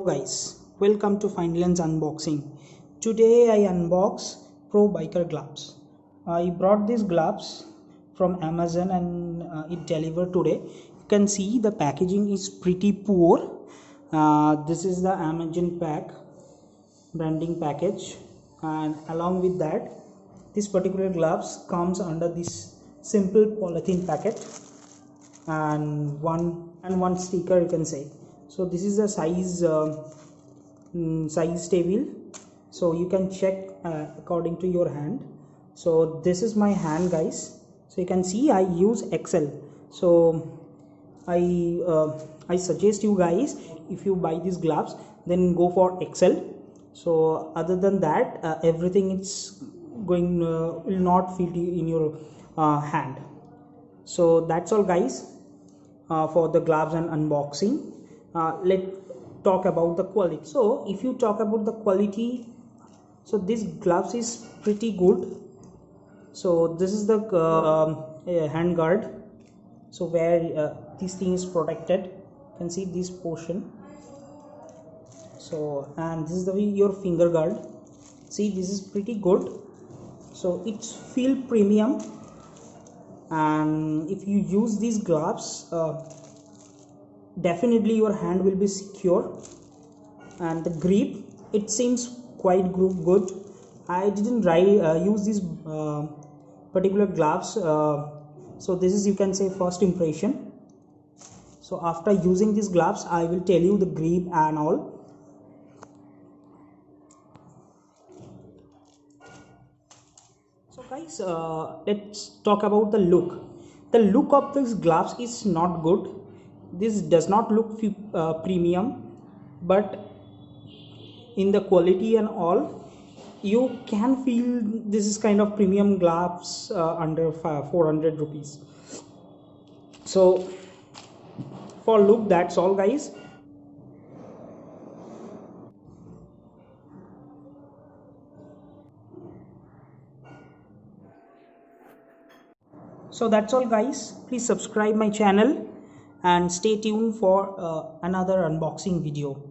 Hello guys, welcome to Finland's unboxing. Today I unbox Pro Biker gloves. I brought these gloves from Amazon and it delivered today. You can see the packaging is pretty poor. This is the Amazon branding package, and along with that this particular gloves comes under this simple polythene packet and one sticker, you can say. So this is a size table, so you can check according to your hand. So this is my hand, guys. So you can see I use XL. So I suggest you guys, if you buy these gloves, then go for XL. So other than that, everything is going will not fit in your hand. So that's all, guys, for the gloves and unboxing. Let's talk about the quality. So if you talk about the quality, so this gloves is pretty good. So this is the hand guard, so where this thing is protected. You can see this portion. So, and this is your finger guard. See, this is pretty good. So it's feel premium, and if you use these gloves, definitely your hand will be secure. And the grip, it seems quite good. I didn't use these particular gloves, so this is, you can say, first impression. So after using these gloves, I will tell you the grip and all. So guys, let's talk about the look. The look of these gloves is not good. This does not look premium, but in the quality and all, you can feel this is kind of premium gloves under 400 rupees. So for look, that's all, guys. So that's all, guys. Please subscribe my channel and stay tuned for another unboxing video.